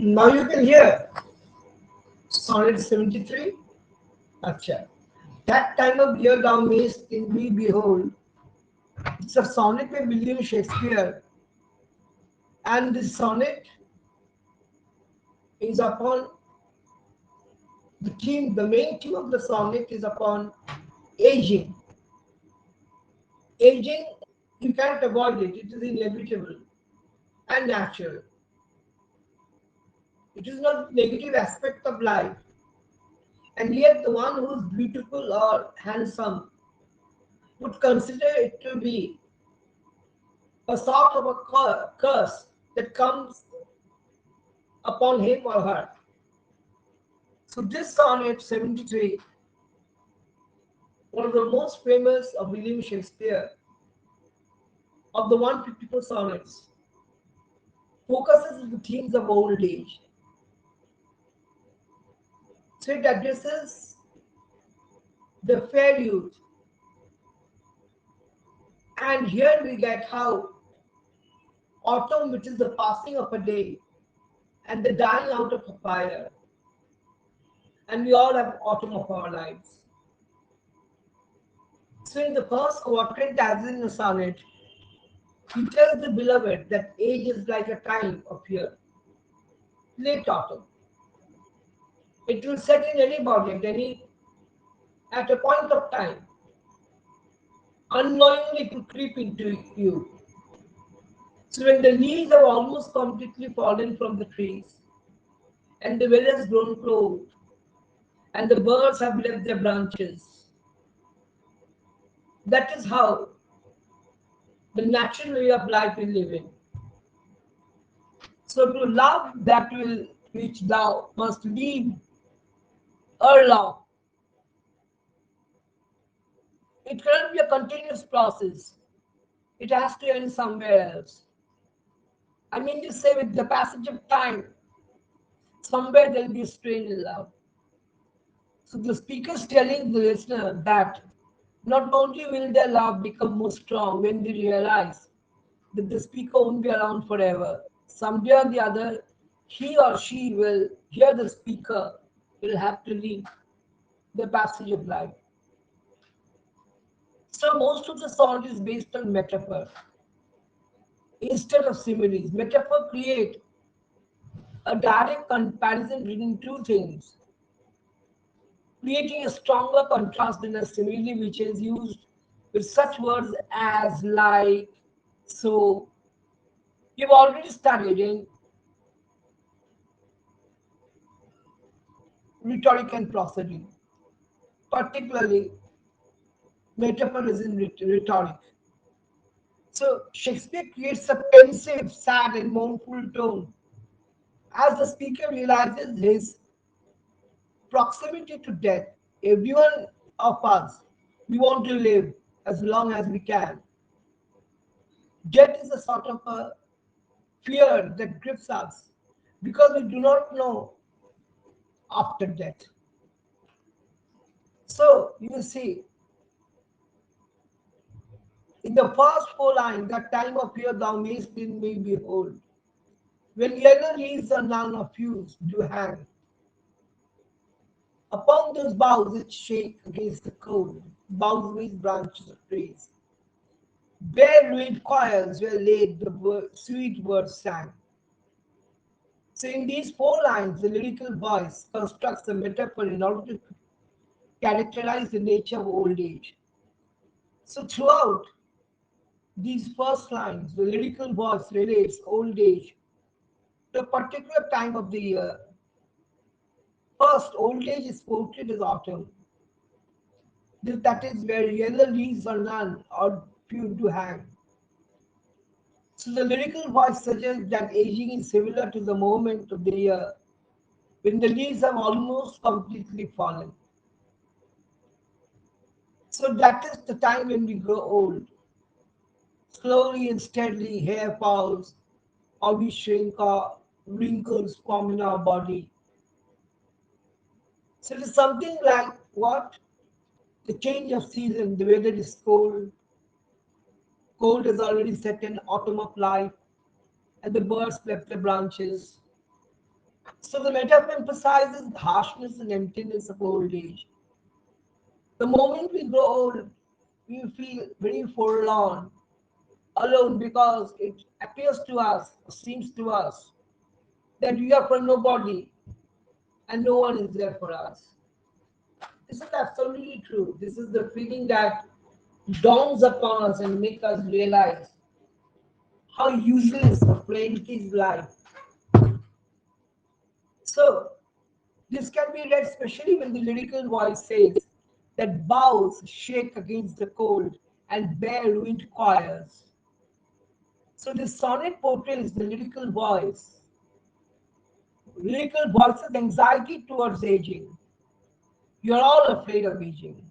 Now you can hear Sonnet 73. Acha. That time of year thou mayst in me behold. It's a sonnet by William Shakespeare. And this sonnet is upon the theme, the main theme of the sonnet is upon aging. Aging, you can't avoid it, it is inevitable and natural. It is not negative aspect of life. And yet the one who is beautiful or handsome would consider it to be a sort of a curse that comes upon him or her. So this sonnet 73, one of the most famous of William Shakespeare, of the 154 sonnets, focuses on the themes of old age. So it addresses the fair youth. And here we get how autumn, which is the passing of a day and the dying out of a fire, and we all have autumn of our lives. So in the first quatraint, as in the sonnet, he tells the beloved that age is like a time of year, late autumn. It will set in anybody at a point of time. Unknowingly it will creep into you. So when the leaves have almost completely fallen from the trees, and the weather has grown cold, and the birds have left their branches, that is how the natural way of life we live in. So to love that will which thou must leave ere long, it cannot be a continuous process. It has to end somewhere else. I mean to say, with the passage of time, somewhere there will be a strain in love. So the speaker is telling the listener that not only will their love become more strong when they realize that the speaker won't be around forever, someday or the other, he or she will hear the speaker, will have to leave the passage of life. So most of the sonnet is based on metaphor instead of similes. Metaphor create a direct comparison between two things, creating a stronger contrast than a simile which is used with such words as, like, so. You've already studied in rhetoric and prosody, particularly metaphor is in rhetoric. So Shakespeare creates a pensive, sad, and mournful tone as the speaker realizes his proximity to death. Everyone of us, we want to live as long as we can. Death is a sort of a fear that grips us because we do not know after death. So you see, in the first four lines, that time of year thou mayst in me behold, when yellow leaves are none of use do hang. Upon those boughs which shake against the cold, boughs with branches of trees. Bare reed choirs were laid, the sweet words sang. So in these four lines, the lyrical voice constructs a metaphor in order to characterize the nature of old age. So throughout these first lines, the lyrical voice relates old age to a particular time of the year. First, old age is portrayed as autumn. That is where yellow leaves are none or few to hang. So the lyrical voice suggests that aging is similar to the moment of the year when the leaves have almost completely fallen. So that is the time when we grow old. Slowly and steadily, hair falls, or we shrink, or wrinkles form in our body. So it is something like what? The change of season, the weather is cold. Cold has already set in autumn of life, and the birds left their branches. So the metaphor emphasizes the harshness and emptiness of old age. The moment we grow old, we feel very forlorn, alone, because it appears to us, or seems to us, that we are for nobody and no one is there for us. This is absolutely true. This is the feeling that dawns upon us and makes us realize how useless a friend is life. So, this can be read especially when the lyrical voice says that boughs shake against the cold and bear ruined choirs. So, this sonnet portrays the lyrical voice's anxiety towards aging. You're all afraid of aging.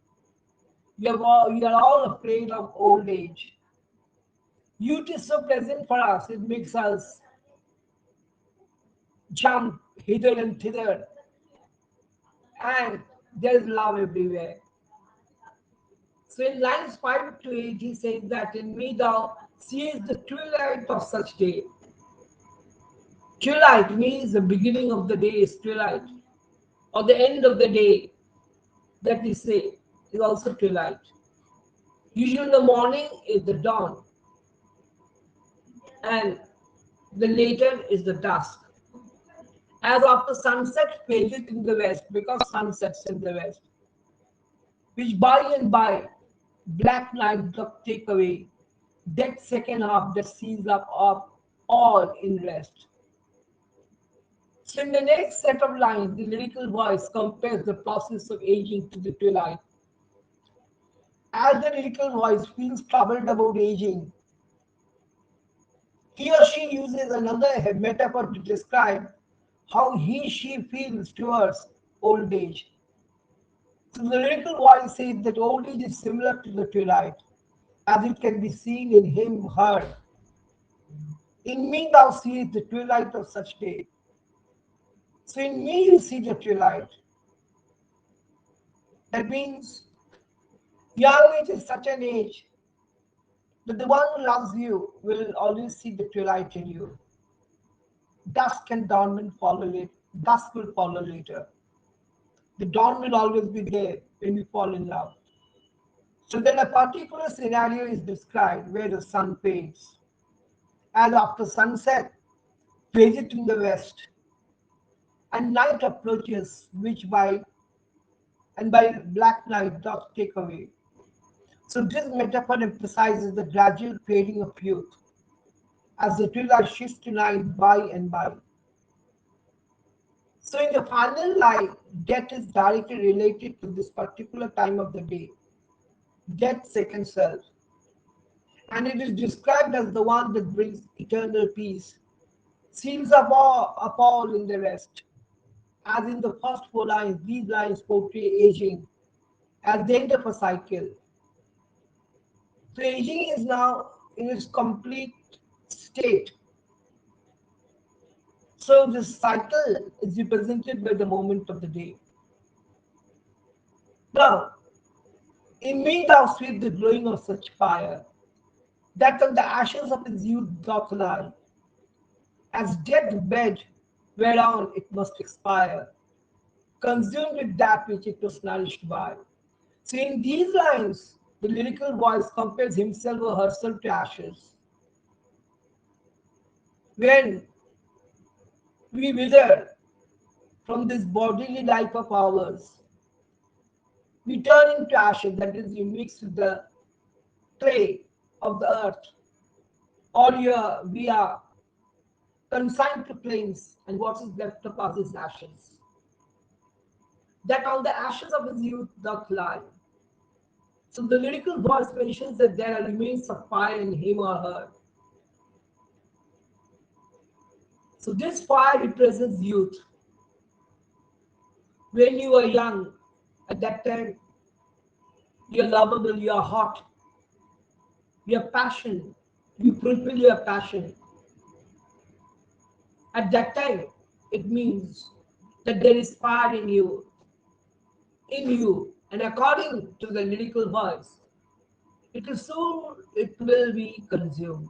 You're all afraid of old age. Youth is so pleasant for us, it makes us jump hither and thither, and there is love everywhere. So in lines 5 to 8, he says that in me thou seest the twilight of such day. Twilight means the beginning of the day is twilight, or the end of the day that we say is also twilight. Usually the morning is the dawn, and the later is the dusk. As after sunset fadeth in the west, because sun sets in the west, which by and by black night doth take away, that second half that seals up all in rest. So in the next set of lines, the lyrical voice compares the process of aging to the twilight. As the lyrical voice feels troubled about aging, he or she uses another metaphor to describe how she feels towards old age. So the lyrical voice says that old age is similar to the twilight, as it can be seen in him, her. In me thou seest the twilight of such day. So in me you see the twilight. That means young age is such an age that the one who loves you will always see the twilight in you. Dusk and dawn will follow later. Dusk will follow later. The dawn will always be there when we fall in love. So then a particular scenario is described where the sun fades. As after sunset, fadeth in the west, and night approaches, which by black night doth take away. So this metaphor emphasizes the gradual fading of youth as the twilight shifts to night by and by. So in the final line, death is directly related to this particular time of the day, death's second self, and it is described as the one that brings eternal peace, seals up all in the rest. As in the first four lines, these lines portray aging as the end of a cycle. So aging is now in its complete state. So this cycle is represented by the moment of the day. Now, in me thou seest the glowing of such fire, that on the ashes of his youth doth lie, as dead bed whereon it must expire, consumed with that which it was nourished by. So in these lines, the lyrical voice compares himself or herself to ashes. When we wither from this bodily life of ours, we turn into ashes, that is, you mix with the clay of the earth, or we are consigned to flames, and what is left of us is ashes. That on the ashes of his youth doth lie. So the lyrical voice mentions that there are remains of fire in him or her. So this fire represents youth. When you are young, at that time, you're lovable, you're hot, your passion, you fulfill your passion. At that time, it means that there is fire in you, and according to the lyrical voice, it will be consumed.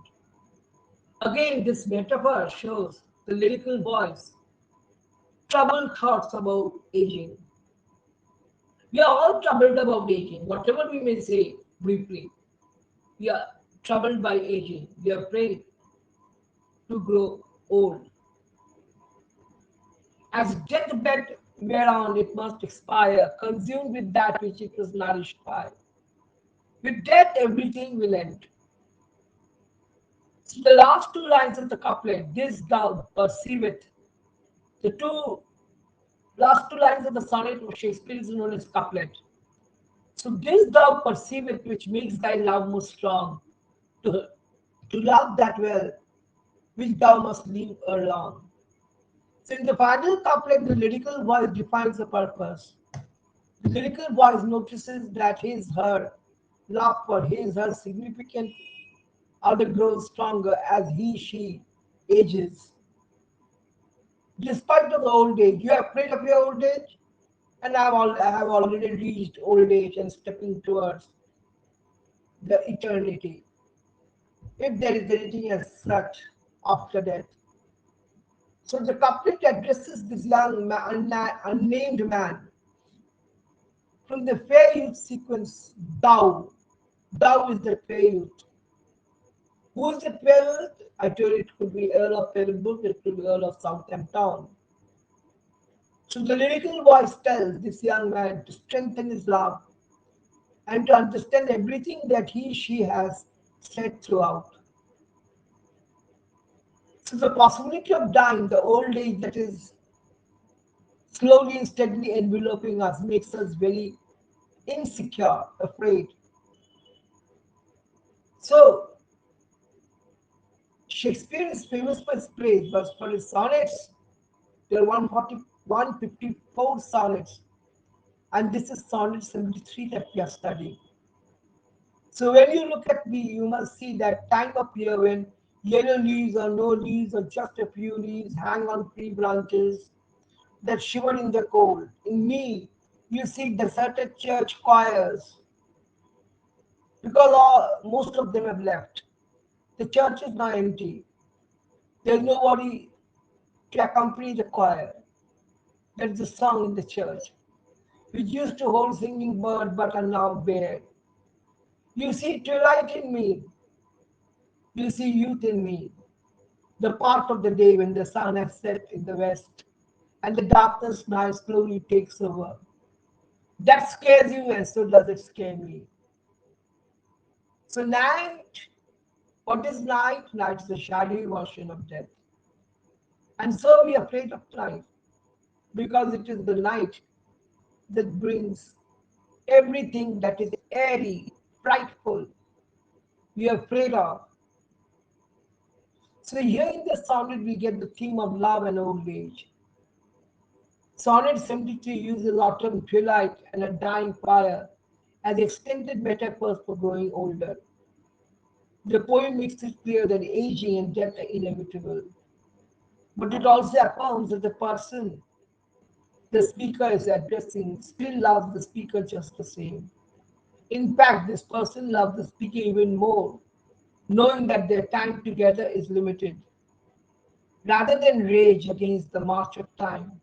Again, this metaphor shows the lyrical voice troubled thoughts about aging. We are all troubled about aging, whatever we may say briefly. We are troubled by aging. We are afraid to grow old. As deathbed whereon it must expire, consumed with that which it was nourished by. With death, everything will end. So the last two lines of the couplet, this thou perceiveth, the last two lines of the sonnet of Shakespeare is known as couplet. So this thou perceiveth, which makes thy love more strong, to, to love that well, which thou must leave alone. So in the final couplet, the lyrical voice defines the purpose. The lyrical voice notices that his, her, love for his, her significant other grows stronger as he, she ages. Despite of the old age, you are afraid of your old age? And I have already reached old age and stepping towards the eternity. If there is anything as such after death. So the couplet addresses this young man, unnamed man from the fair youth sequence, thou. Thou is the fair youth. Who is the fair youth? I told it could be Earl of Pembroke, it could be Earl of Southampton. So the lyrical voice tells this young man to strengthen his love and to understand everything that he, she has said throughout. So the possibility of dying, the old age that is slowly and steadily enveloping us, makes us very insecure, afraid. So Shakespeare is famous for his praise, but for his sonnets, there are 154 sonnets, and this is sonnet 73 that we are studying. So when you look at me, you must see that time of year when yellow leaves or no leaves or just a few leaves hang on tree branches that shiver in the cold. In me, you see deserted church choirs because most of them have left. The church is now empty. There's nobody to accompany the choir. There's a song in the church, which used to hold singing bird but are now bare. You see twilight in me. You see youth in me. The part of the day when the sun has set in the west and the darkness now slowly takes over. That scares you, and so does it scare me. So, night, what is night? Night is the shadowy version of death. And so we are afraid of night because it is the night that brings everything that is airy, frightful, we are afraid of. So, here in the sonnet, we get the theme of love and old age. Sonnet 73 uses autumn twilight and a dying fire as extended metaphors for growing older. The poem makes it clear that aging and death are inevitable, but it also affirms that the person the speaker is addressing still loves the speaker just the same. In fact, this person loves the speaker even more, knowing that their time together is limited. Rather than rage against the march of time,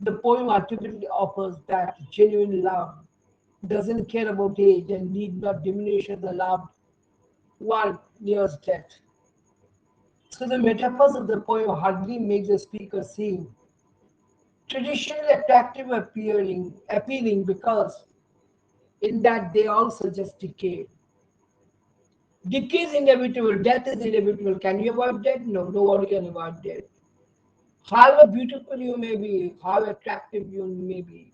the poem ultimately offers that genuine love doesn't care about age and need not diminish as the loved one nears death. So the metaphors of the poem hardly make the speaker seem traditionally attractive appealing because in that they all suggest decay. Decay is inevitable, death is inevitable. Can you avoid death? No, nobody can avoid death. However beautiful you may be, how attractive you may be,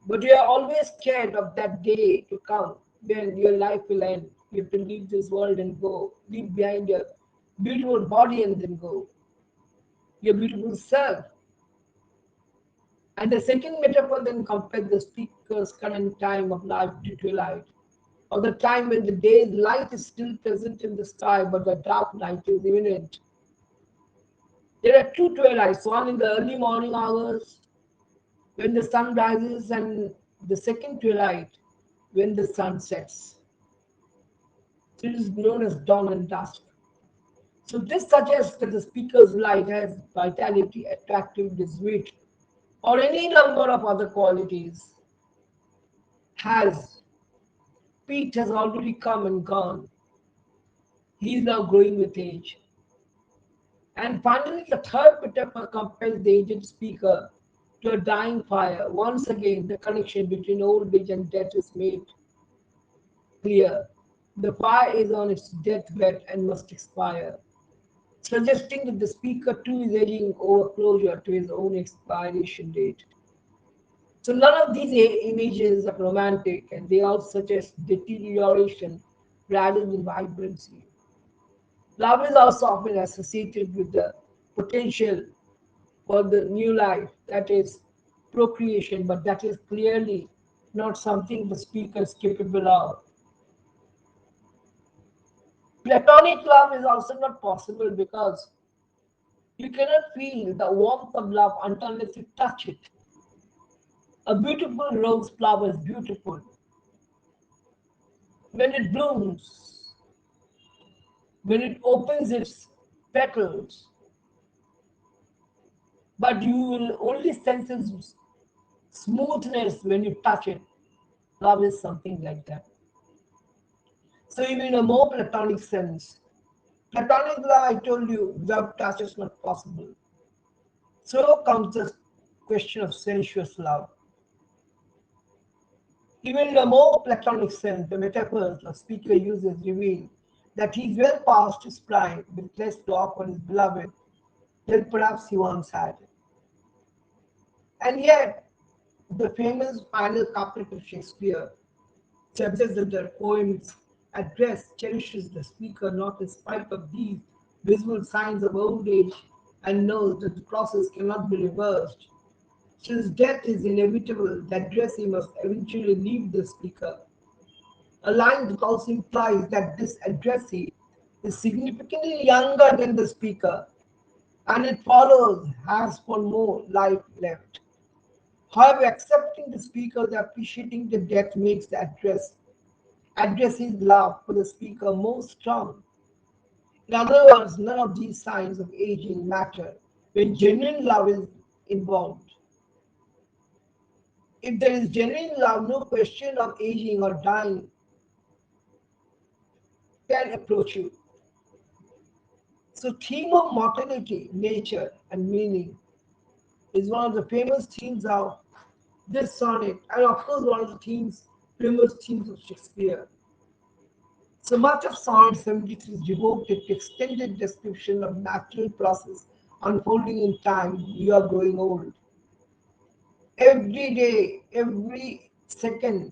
but you are always scared of that day to come when your life will end. You have to leave this world and go, leave behind your beautiful body and then go, your beautiful self. And the second metaphor then compares the speaker's current time of life to twilight, or the time when the day's light is still present in the sky, but the dark night is imminent. There are two twilights, one in the early morning hours when the sun rises, and the second twilight when the sun sets. So it is known as dawn and dusk. So this suggests that the speaker's life has vitality, attractiveness, wit, or any number of other qualities. Has Pete has already come and gone. He is now growing with age. And finally, the third metaphor compares the aged speaker to a dying fire. Once again, the connection between old age and death is made clear. The fire is on its deathbed and must expire, suggesting that the speaker too is aging over closer to his own expiration date. So none of these images are romantic, and they all suggest deterioration rather than vibrancy. Love is also often associated with the potential for the new life, that is procreation, but that is clearly not something the speaker is capable of. Platonic love is also not possible because you cannot feel the warmth of love unless you touch it. A beautiful rose flower is beautiful when it blooms, when it opens its petals, but you will only sense its smoothness when you touch it. Love is something like that. So, even in a more platonic sense, platonic love, I told you, without touch is not possible. So comes the question of sensuous love. Even in a more platonic sense, the metaphors the speaker uses reveal that he is well past his prime with less to offer his beloved than perhaps he once had. And yet, the famous final couplet of Shakespeare suggests that the poem's address cherishes the speaker not in spite of these visible signs of old age and knows that the process cannot be reversed. Since death is inevitable, the addressee must eventually leave the speaker. A line that also implies that this addressee is significantly younger than the speaker, and it follows has for more life left. However, accepting the speaker and appreciating the death makes the addressee's love for the speaker more strong. In other words, none of these signs of aging matter when genuine love is involved. If there is genuine love, no question of aging or dying can approach you. So, theme of mortality, nature, and meaning is one of the famous themes of this sonnet, and of course, one of the famous themes of Shakespeare. So much of Sonnet 73 is devoted to extended description of natural process unfolding in time. You are growing old. Every day, every second,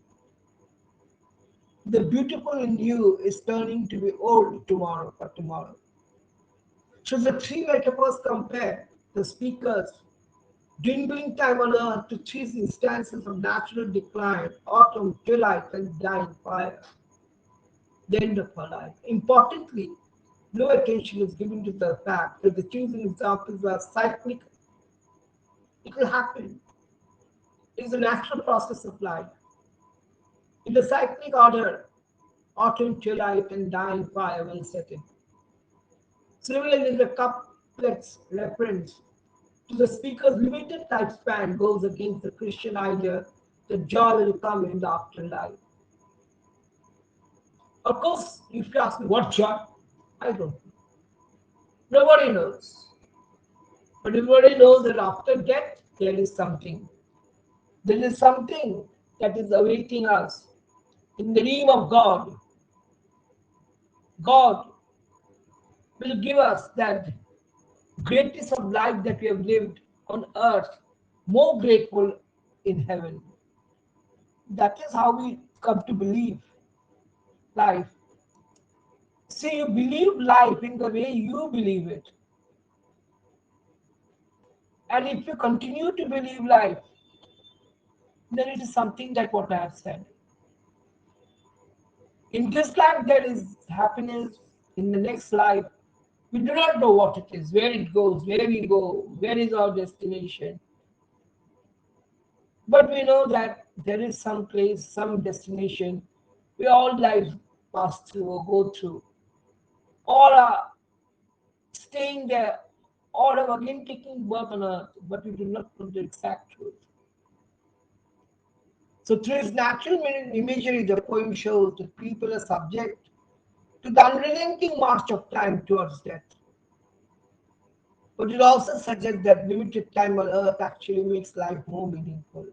the beautiful in you is turning to be old tomorrow for tomorrow. So the three metaphors compare the speakers dwindling time on earth to three instances of natural decline, autumn, twilight, and dying fire, the end of her life. Importantly, no attention is given to the fact that the chosen examples are cyclic. It will happen. It is a natural process of life. In the cyclic order, autumn, twilight, and dying fire will set in. Similarly, the couplet's reference to the speaker's limited lifespan goes against the Christian idea that joy will come in the afterlife. Of course, if you ask me what joy, I don't know. Nobody knows. But everybody knows that after death, there is something. There is something that is awaiting us. In the name of God, God will give us that greatness of life that we have lived on earth, more grateful in heaven. That is how we come to believe life. See, you believe life in the way you believe it. And if you continue to believe life, then it is something like what I have said. In this life, there is happiness. In the next life, we do not know what it is, where it goes, where we go, where is our destination. But we know that there is some place, some destination we all lives pass through or go through. All are staying there, or of again taking birth on earth, but we do not know the exact truth. So through its natural imagery, the poem shows that people are subject to the unrelenting march of time towards death. But it also suggests that limited time on earth actually makes life more meaningful.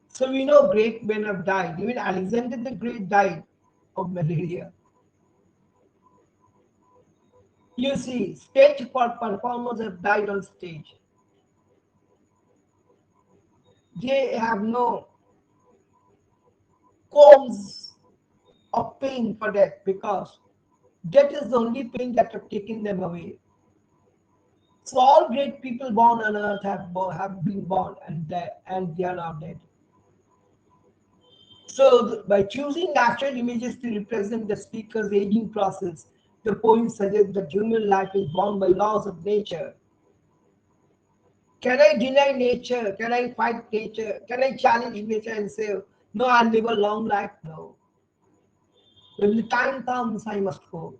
So we know great men have died. Even Alexander the Great died of malaria. You see, stage performers have died on stage. They have no cause of pain for death because death is the only pain that have taken them away. So all great people born on earth have been born and they are now dead. So by choosing natural images to represent the speaker's aging process, the poem suggests that human life is bound by laws of nature. Can I deny nature? Can I fight nature? Can I challenge nature and say, no, I'll live a long life? No. When the time comes, I must go.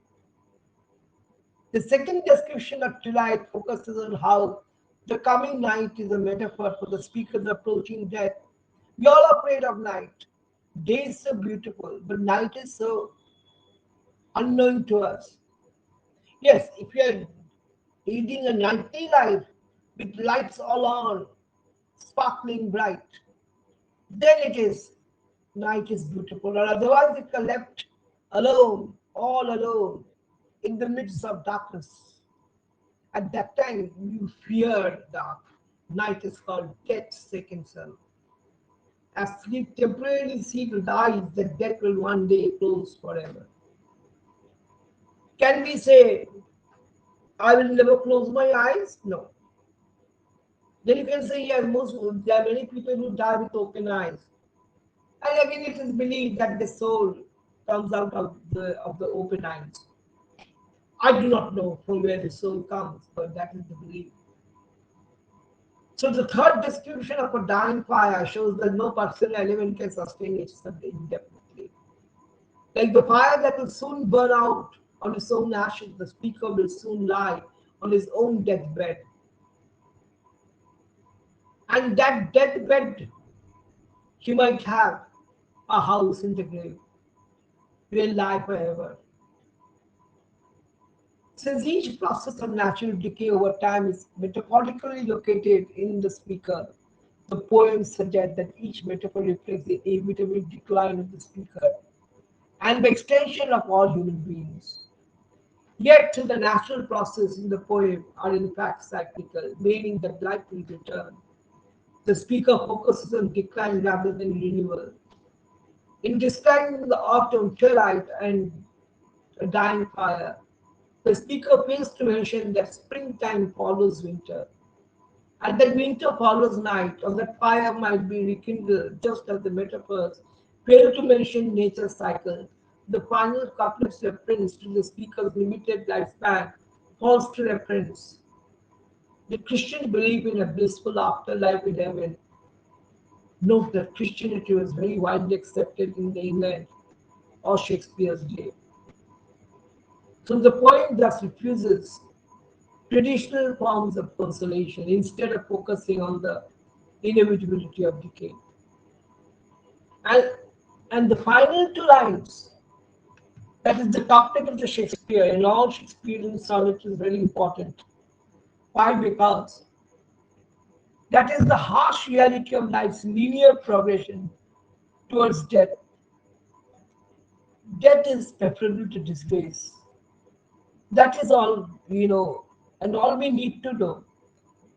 The second description of twilight focuses on how the coming night is a metaphor for the speaker's approaching death. We all are afraid of night. Day is so beautiful, but night is so unknown to us. Yes, if you're leading a nightly life with lights all on, sparkling bright, then it is night is beautiful. Or otherwise, if you're left alone, all alone, in the midst of darkness, at that time you fear dark. Night is called death's second son. As sleep temporarily seals the eyes, that death will one day close forever. Can we say, I will never close my eyes? No. Then you can say, yes, there are many people who die with open eyes. And again, it is believed that the soul comes out of the open eyes. I do not know from where the soul comes, but that is the belief. So the third description of a dying fire shows that no personal element can sustain itself indefinitely. Like the fire that will soon burn out on its own ashes, the speaker will soon lie on his own deathbed. And that deathbed, he might have a house in the grave, will lie forever. Since each process of natural decay over time is metaphorically located in the speaker, the poem suggests that each metaphor reflects the inevitable decline of the speaker and the extension of all human beings. Yet, the natural processes in the poem are in fact cyclical, meaning that life will return. The speaker focuses on decline rather than renewal. In describing the autumn twilight and a dying fire, the speaker fails to mention that springtime follows winter, and that winter follows night, or that fire might be rekindled, just as the metaphors fail to mention nature's cycle. The final couplet's reference to the speaker's limited lifespan falls to reference. The Christian belief in a blissful afterlife in heaven. Note that Christianity was very widely accepted in the England of Shakespeare's day. So the poem thus refuses traditional forms of consolation instead of focusing on the inevitability of decay. And, and the final two lines, that is the couplet of the Shakespeare, in all Shakespearean sonnet is very important. Why? Because that is the harsh reality of life's linear progression towards death. Death is preferable to disgrace. That is all we know, and all we need to know.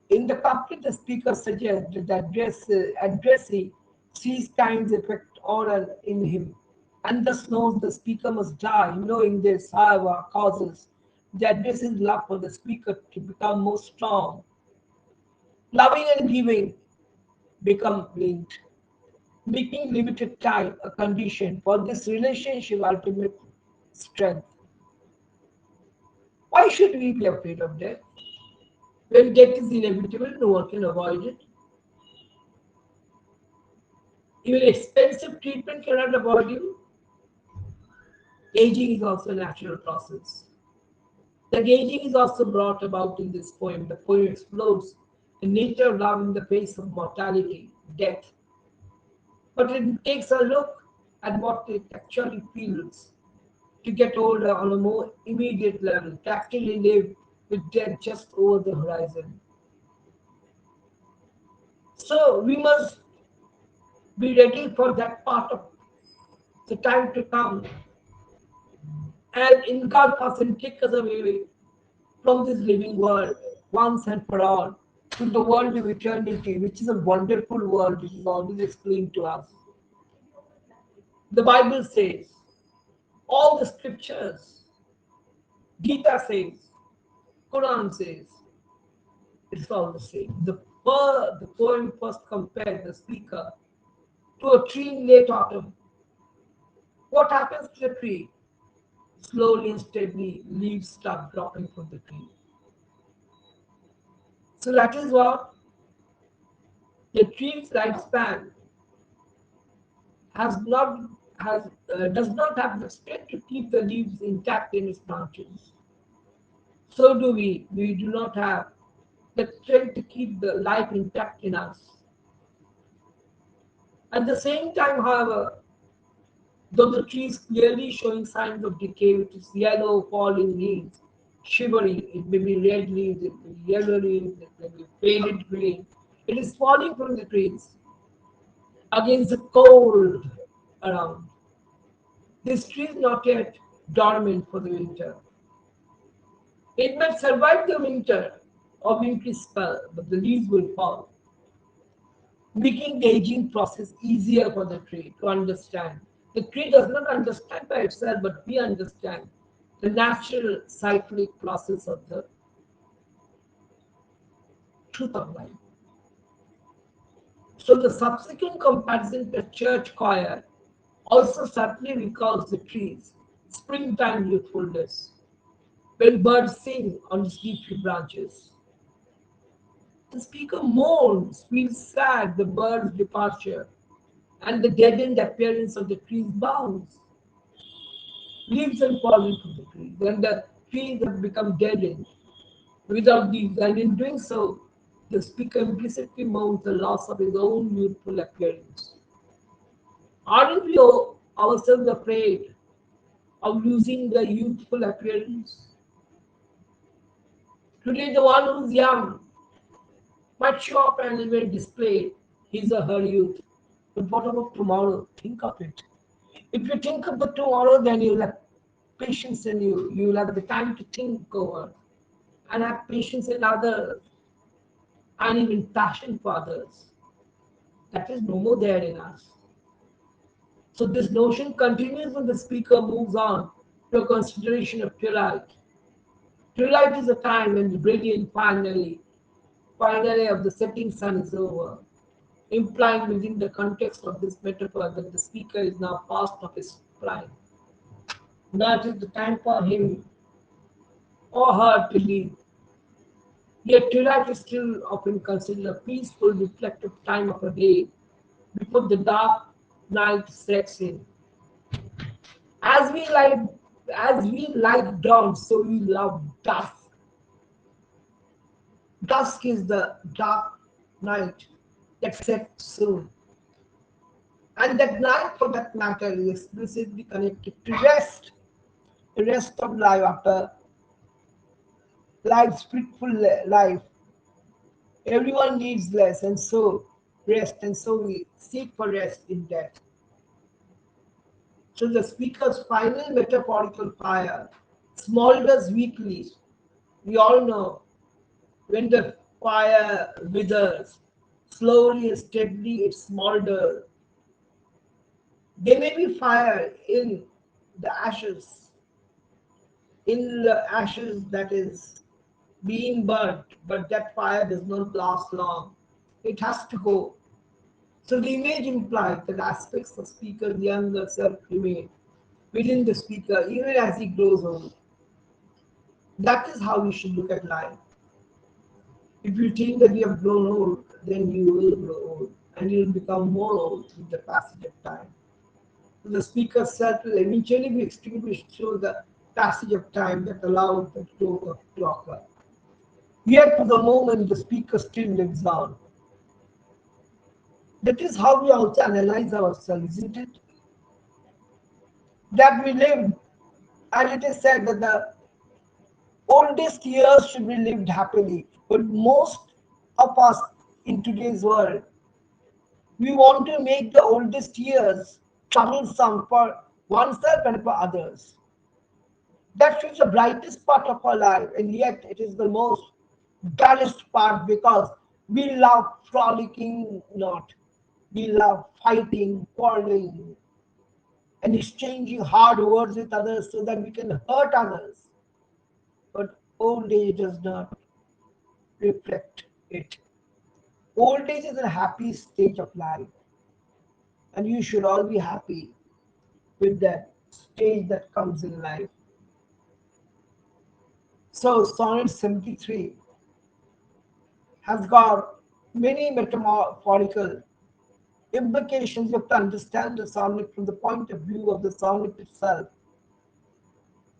In the couplet, the speaker suggests that the addressee sees time's effect oral in him, and thus knows the speaker must die. Knowing this, however, causes the addressee's love for the speaker to become more strong. Loving and giving become linked, making limited time a condition for this relationship ultimate strength. Why should we be afraid of death? When death is inevitable, no one can avoid it. Even expensive treatment cannot avoid you. Aging is also a natural process. The aging is also brought about in this poem. The poem explores the nature of love in the face of mortality, death, but it takes a look at what it actually feels to get older on a more immediate level, to actually live with death just over the horizon. So we must be ready for that part of the time to come and engulf us and take us away from this living world once and for all to the world of eternity, which is a wonderful world which is always explained to us. The Bible says, all the scriptures, Gita says, Quran says, it's all the same. The poem first compared the speaker to a tree in late autumn. What happens to the tree? Slowly and steadily, leaves start dropping from the tree. So that is what the tree's lifespan has not has does not have the strength to keep the leaves intact in its branches. So do we. We do not have the strength to keep the life intact in us. At the same time, however, though the tree is clearly showing signs of decay with its yellow falling leaves, shivering, it may be red leaves, it may be yellow leaves, it may be faded green. It is falling from the trees against the cold around. This tree is not yet dormant for the winter. It might survive the winter or wintry spell, but the leaves will fall, making the aging process easier for the tree to understand. The tree does not understand by itself, but we understand the natural cyclic process of the truth of life. So the subsequent comparison to church choir also certainly recalls the trees, springtime youthfulness, when birds sing on its leafy branches. The speaker mourns, feels sad the bird's departure, and the deadened appearance of the tree's boughs. Leaves are falling from the trees, and the trees have become deadened without leaves, and in doing so, the speaker implicitly mourns the loss of his own youthful appearance. Aren't we ourselves afraid of losing the youthful appearance? Today, the one who's young might show up and even display his or her youth. But what about tomorrow? Think of it. If you think of the tomorrow, then you'll have patience in you. You'll have the time to think over and have patience in others and even passion for others. That is no more there in us. So this notion continues when the speaker moves on to a consideration of twilight. Twilight is a time when the brilliant finally of the setting sun is over, implying within the context of this metaphor that the speaker is now past of his prime. That is the time for him or her to leave. Yet twilight is still often considered a peaceful, reflective time of a day before the dark night sets in. As we like as we like dawn, so we love dusk. Dusk is the dark night that sets soon. And that night, for that matter, is explicitly connected to rest. The rest of life after life's fruitful life. Everyone needs rest, and so rest, and so we seek for rest in death. So the speaker's final metaphorical fire smolders weakly. We all know when the fire withers, slowly and steadily it smolders. There may be fire the ashes, in the ashes that is being burnt, but that fire does not last long. It has to go. So the image implies that aspects of speaker's younger self remain within the speaker even as he grows old. That is how we should look at life. If you think that you have grown old, then you will grow old and you will become more old with the passage of time. So the speaker's self will eventually be extinguished through the passage of time that allowed the clock to occur. Yet to the moment the speaker still lives on. That is how we also analyze ourselves, isn't it? That we live, and it is said that the oldest years should be lived happily. But most of us in today's world, we want to make the oldest years troublesome for oneself and for others. That is the brightest part of our life, and yet it is the most dullest part because we love frolicking not. We love fighting, quarreling, and exchanging hard words with others so that we can hurt others. But old age does not reflect it. Old age is a happy stage of life, and you should all be happy with that stage that comes in life. So, Sonnet 73 has got many metaphorical implications. You have to understand the sonnet from the point of view of the sonnet itself.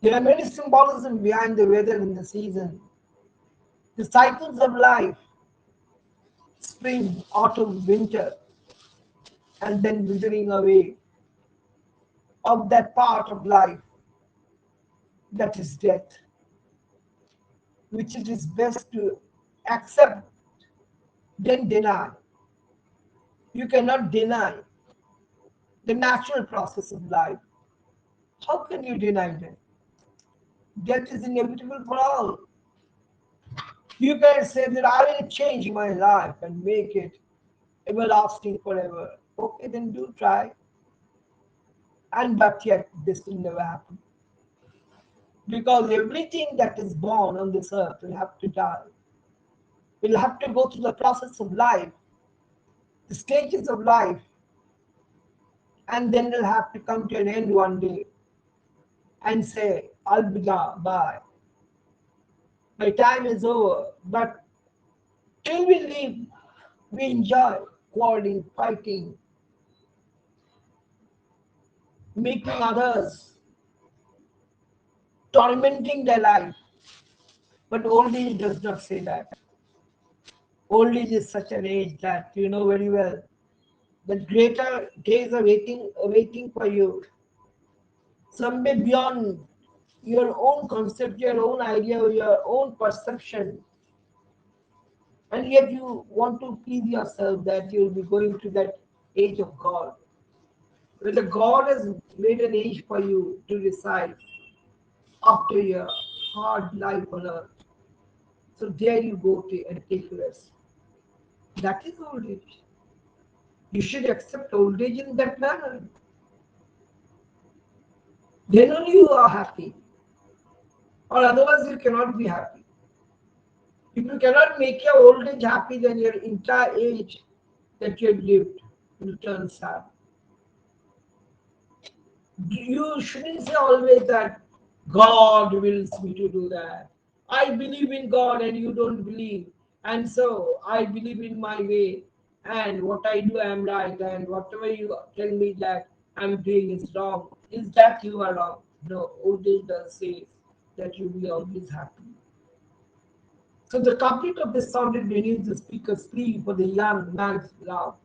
There are many symbolisms behind the weather and the season, the cycles of life, spring, autumn, winter, and then withering away of that part of life that is death, which it is best to accept, then deny. You cannot deny the natural process of life. How can you deny that? Death is inevitable for all. You can say that I will change my life and make it everlasting forever. Okay, then do try. And but yet this will never happen. Because everything that is born on this earth will have to die. Will have to go through the process of life, the stages of life, and then will have to come to an end one day and say, I'll be gone, bye. My time is over. But till we live, we enjoy quarreling, fighting, making others, tormenting their life. But old age does not say that. Old age is such an age that you know very well that greater days are waiting for you. Some may beyond your own concept, your own idea, your own perception. And yet you want to please yourself that you'll be going to that age of God. Whether God has made an age for you to reside after your hard life on earth. So there you go to and take rest. That is old age. You should accept old age in that manner. Then only you are happy. Or otherwise you cannot be happy. If you cannot make your old age happy, then your entire age that you have lived will turn sad. You shouldn't say always that God wills me to do that. I believe in God and you don't believe. And so I believe in my way. And what I do, I am right. And whatever you tell me that I'm doing is wrong. Is that you are wrong? No, old age does say that you will be always happy. So the couplet of this sonnet renews the speaker's plea for the young man's love,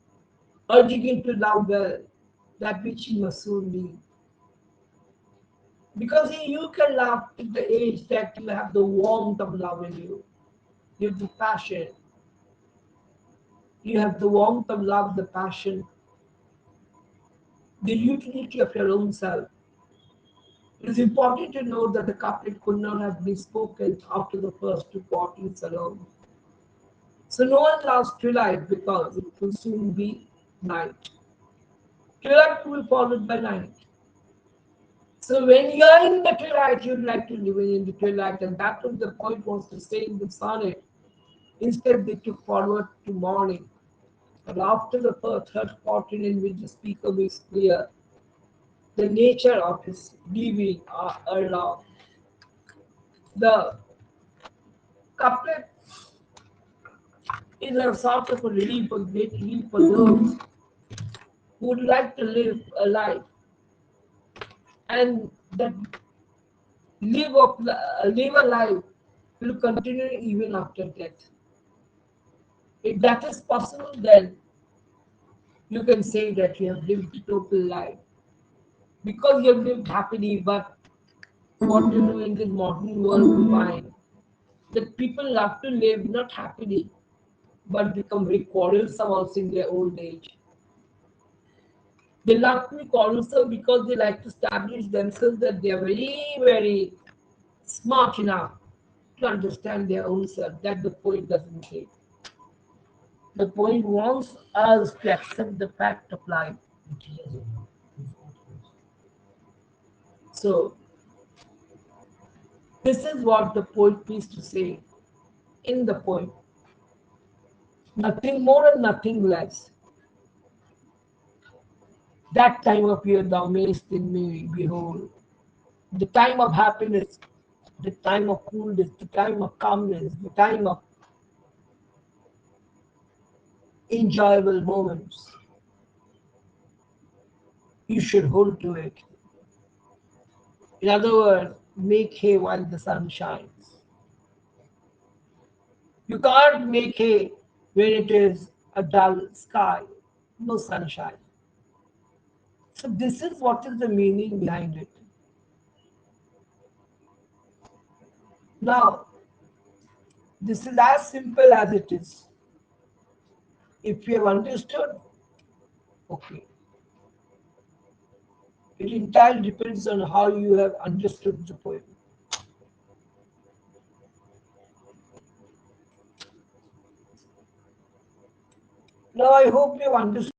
urging him to love well that which he must soon leave. Because you can love at the age that you have the warmth of love in you. You have the passion. You have the warmth of love, the passion, the utility of your own self. It is important to note that the couplet could not have been spoken after the first two quarters alone. So no one loves twilight because it will soon be night. Twilight will be followed by night. So when you are in the twilight, you'd like to live in the twilight, and that was the point wants to say in the sonnet. Instead, they took forward to morning. But after the third quarter in which the speaker makes clear the nature of his leaving Allah, the couplet is a sort of a relief, a great relief for those who would like to live a life and that Live a life will continue even after death. If that is possible, then you can say that you have lived a total life because you have lived happily. But what you know, in this modern world, we find that people love to live not happily but become very quarrelsome also in their old age. They love to be quarrelsome because they like to establish themselves that they are very, very smart enough to understand their own self. That the poet doesn't say. The poet wants us to accept the fact of life. So, this is what the poet means to say in the poem. Nothing more and nothing less. That time of year thou mayest in me behold. The time of happiness, the time of coolness, the time of calmness, the time of enjoyable moments. You should hold to it. In other words, make hay while the sun shines. You can't make hay when it is a dull sky, no sunshine. So, this is what is the meaning behind it. Now, this is as simple as it is. If you have understood, okay. It entirely depends on how you have understood the poem. Now, I hope you have understood.